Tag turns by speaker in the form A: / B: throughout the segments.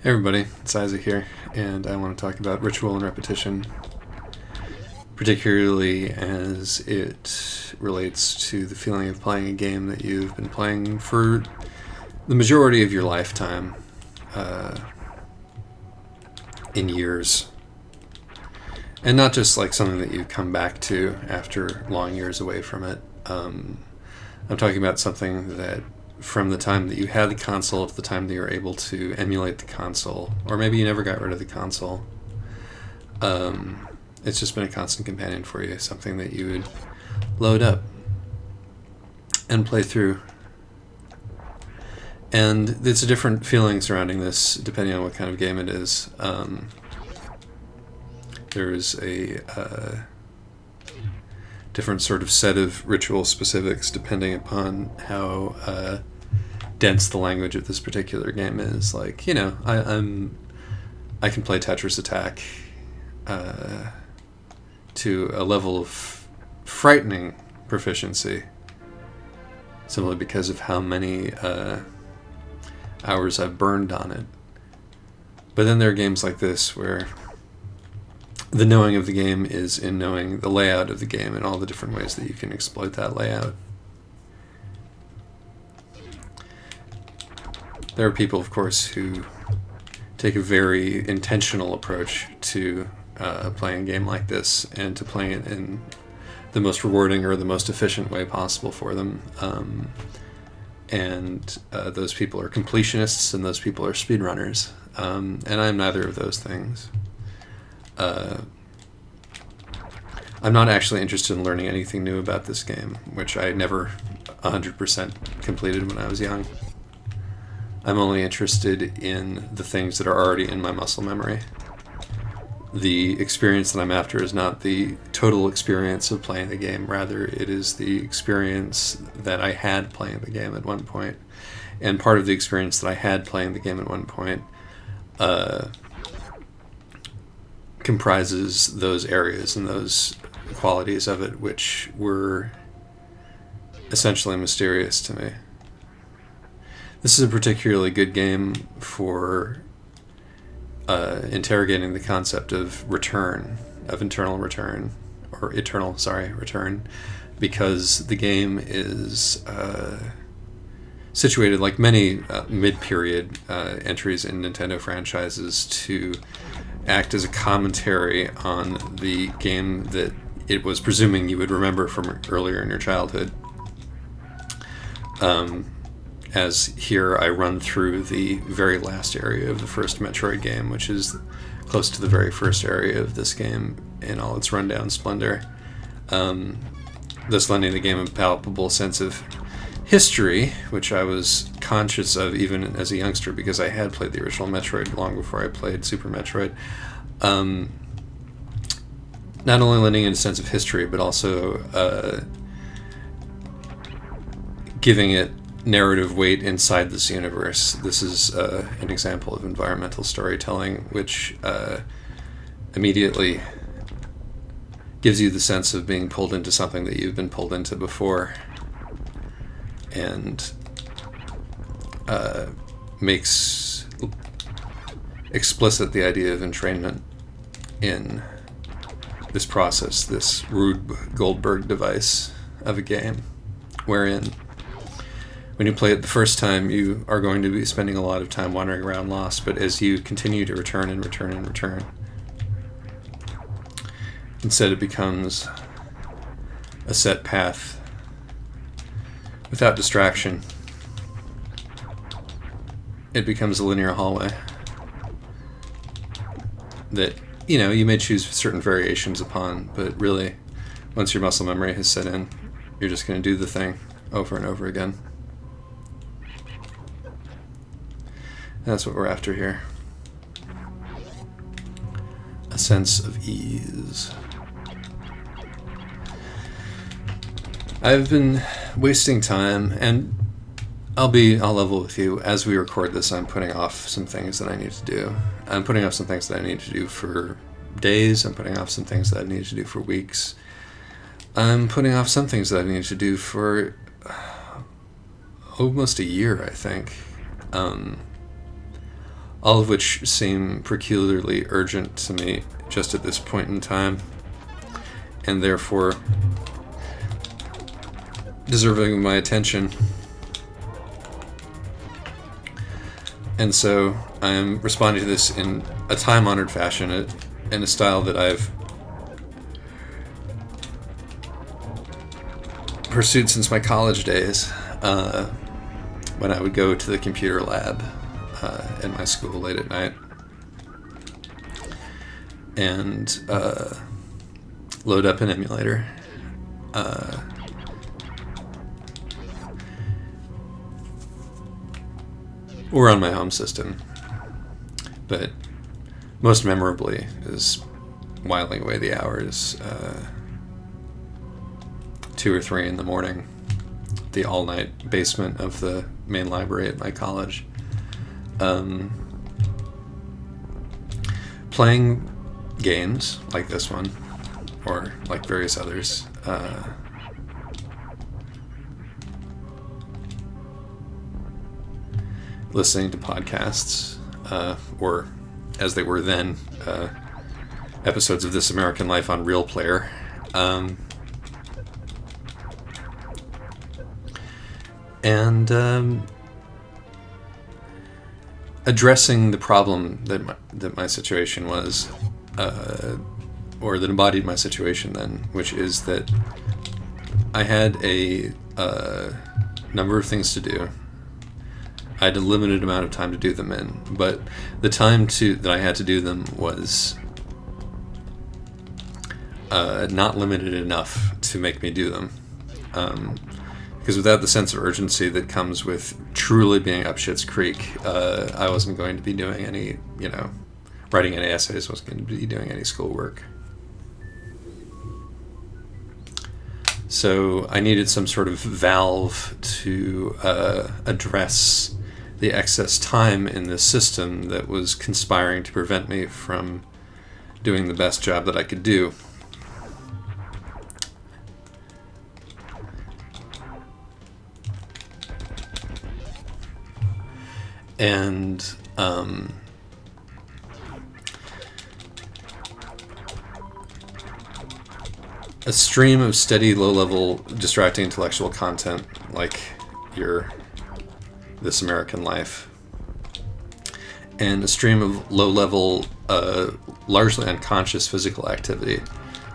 A: Hey everybody, it's Isaac here, and I want to talk about ritual and repetition, particularly as it relates to the feeling of playing a game that you've been playing for the majority of your lifetime, uh, in years. And not just like something that you come back to after long years away from it. I'm talking about something that from the time that you had the console to the time that you were able to emulate the console, or maybe you never got rid of the console. It's just been a constant companion for you, something that you would load up and play through. And it's a different feeling surrounding this depending on what kind of game it is. There's a different sort of set of ritual specifics depending upon how dense the language of this particular game is. Like, I can play Tetris Attack to a level of frightening proficiency, simply because of how many hours I've burned on it. But then there are games like this where the knowing of the game is in knowing the layout of the game and all the different ways that you can exploit that layout. There are people, of course, who take a very intentional approach to playing a game like this and to playing it in the most rewarding or the most efficient way possible for them. And those people are completionists and those people are speedrunners. And I'm neither of those things. I'm not actually interested in learning anything new about this game, which I never 100% completed when I was young. I'm only interested in the things that are already in my muscle memory. The experience that I'm after is not the total experience of playing the game, rather it is the experience that I had playing the game at one point. And part of the experience that I had playing the game at one point comprises those areas and those qualities of it which were essentially mysterious to me. This is a particularly good game for interrogating the concept of return, of internal return, or eternal, return, because the game is situated, like many mid-period entries in Nintendo franchises, to act as a commentary on the game that it was presuming you would remember from earlier in your childhood. As here I run through the very last area of the first Metroid game, which is close to the very first area of this game in all its rundown splendor, thus lending the game a palpable sense of history, which I was conscious of even as a youngster because I had played the original Metroid long before I played Super Metroid. Not only lending it a sense of history, but also giving it narrative weight inside this universe. This is an example of environmental storytelling, which immediately gives you the sense of being pulled into something that you've been pulled into before, and makes explicit the idea of entrainment in this process, this Rube Goldberg device of a game, wherein when you play it the first time, you are going to be spending a lot of time wandering around lost, but as you continue to return and return and return, instead it becomes a set path without distraction. It becomes a linear hallway that, you may choose certain variations upon, but really, once your muscle memory has set in, you're just going to do the thing over and over again. That's what we're after here. A sense of ease. I've been wasting time, and I'll level with you. As we record this, I'm putting off some things that I need to do. I'm putting off some things that I need to do for days. I'm putting off some things that I need to do for weeks. I'm putting off some things that I need to do for almost a year, I think. all of which seem peculiarly urgent to me just at this point in time, and therefore deserving of my attention. And so I am responding to this in a time-honored fashion, in a style that I've pursued since my college days, when I would go to the computer lab in my school late at night and load up an emulator. Or on my home system. But most memorably is whiling away the hours 2 or 3 in the morning, the all-night basement of the main library at my college, playing games like this one, or like various others, listening to podcasts, or as they were then, episodes of This American Life on Real Player, and addressing the problem that my situation was, or that embodied my situation then, which is that I had a number of things to do. I had a limited amount of time to do them in, but the time that I had to do them was not limited enough to make me do them. Because without the sense of urgency that comes with truly being up Schitt's Creek, I wasn't going to be doing any, writing any essays, wasn't going to be doing any schoolwork. So I needed some sort of valve to address the excess time in this system that was conspiring to prevent me from doing the best job that I could do. And a stream of steady, low-level, distracting intellectual content like This American Life, and a stream of low-level, largely unconscious physical activity,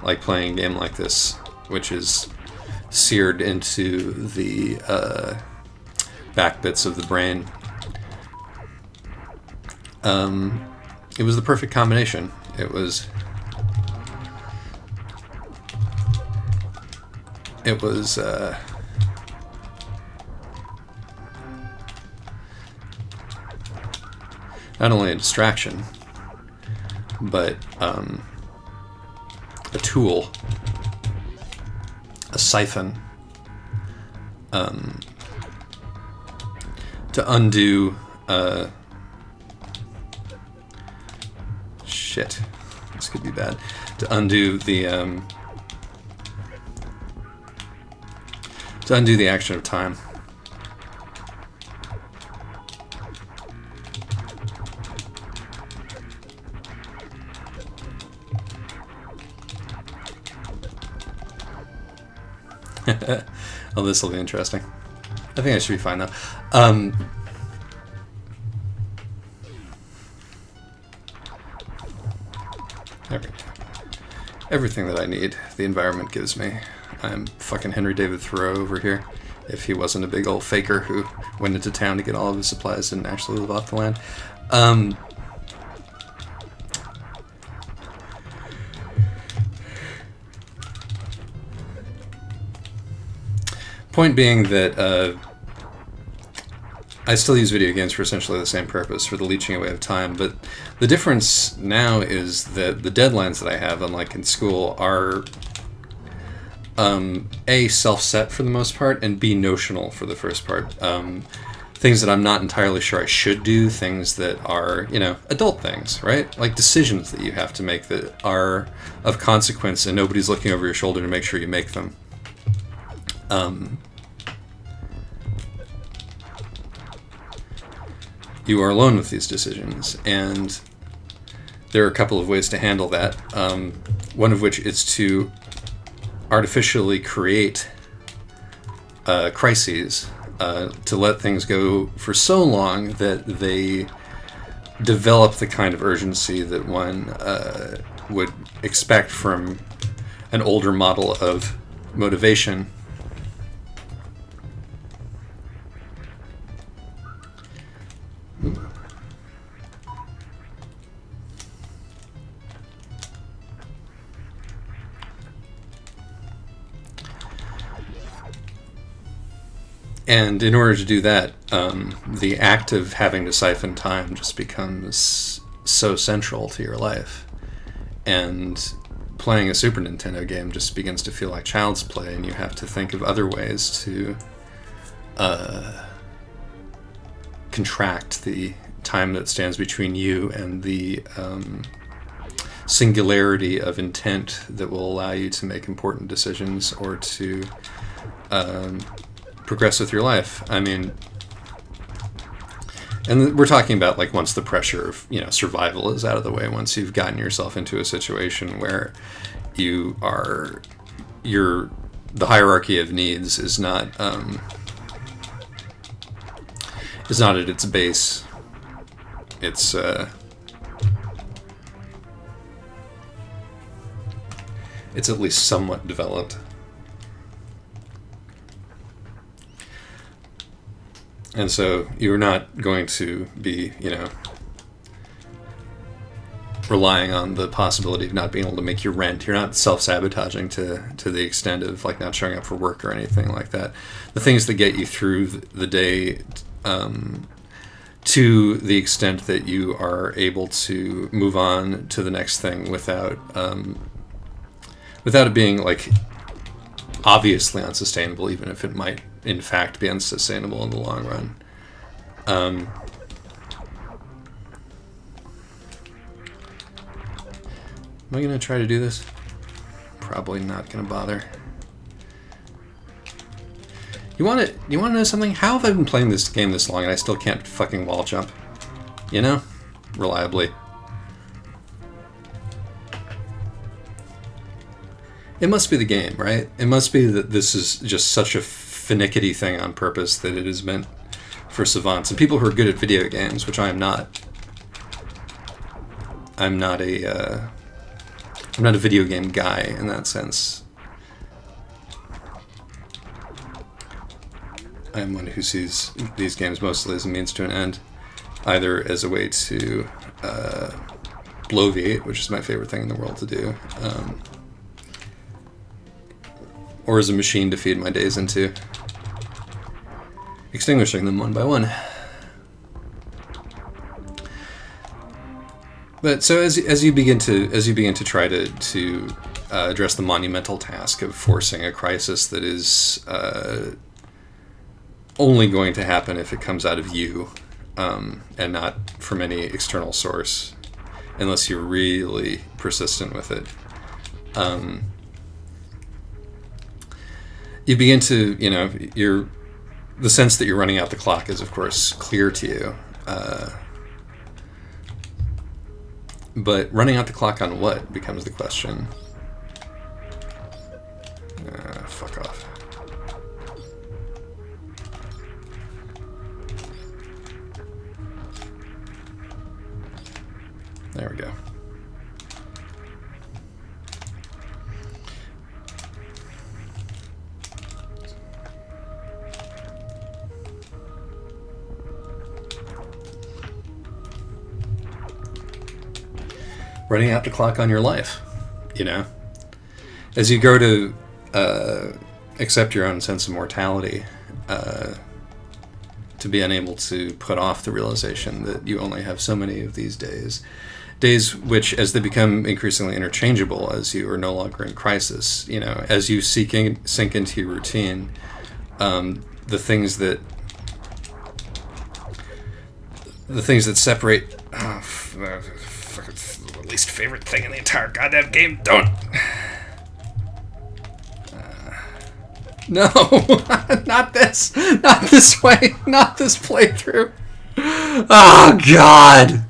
A: like playing a game like this, which is seared into the back bits of the brain. It was the perfect combination. It was not only a distraction, but a tool, a siphon, to undo shit. This could be bad. To undo the action of time. Oh, this will be interesting. I think I should be fine though. Everything that I need, the environment gives me. I'm fucking Henry David Thoreau over here, if he wasn't a big old faker who went into town to get all of his supplies and actually live off the land. Point being that I still use video games for essentially the same purpose, for the leeching away of time, but the difference now is that the deadlines that I have, unlike in school, are A, self-set for the most part, and B, notional for the first part. Things that I'm not entirely sure I should do, things that are, adult things, right? Like decisions that you have to make that are of consequence and nobody's looking over your shoulder to make sure you make them. you are alone with these decisions, and there are a couple of ways to handle that. One of which is to artificially create crises, to let things go for so long that they develop the kind of urgency that one would expect from an older model of motivation. And in order to do that, the act of having to siphon time just becomes so central to your life. And playing a Super Nintendo game just begins to feel like child's play, and you have to think of other ways to contract the time that stands between you and the singularity of intent that will allow you to make important decisions or to progress with your life. I mean, and we're talking about like once the pressure of, you know, survival is out of the way, once you've gotten yourself into a situation where the hierarchy of needs is not at its base. It's at least somewhat developed. And so you're not going to be, you know, relying on the possibility of not being able to make your rent. You're not self-sabotaging to the extent of like not showing up for work or anything like that. The things that get you through the day, to the extent that you are able to move on to the next thing without it being like obviously unsustainable, even if it might in fact be unsustainable in the long run. Am I going to try to do this? Probably not going to bother. You want to know something? How have I been playing this game this long and I still can't fucking wall jump? You know? Reliably. It must be the game, right? It must be that this is just such a finicky thing on purpose that it is meant for savants and people who are good at video games, which I am not. I'm not a video game guy in that sense. I am one who sees these games mostly as a means to an end, either as a way to bloviate, which is my favorite thing in the world to do, or as a machine to feed my days into, extinguishing them one by one. But so as you begin to try to address the monumental task of forcing a crisis that is only going to happen if it comes out of you, and not from any external source, unless you're really persistent with it. You begin to, you know, the sense that you're running out the clock is, of course, clear to you. But running out the clock on what becomes the question. Fuck off. There we go. Running out the clock on your life, you know? As you grow to accept your own sense of mortality, to be unable to put off the realization that you only have so many of these days which, as they become increasingly interchangeable, as you are no longer in crisis, you know, as you sink into your routine, the things that separate... the least favorite thing in the entire goddamn game. Don't. No, not this way, not this playthrough. Oh, God!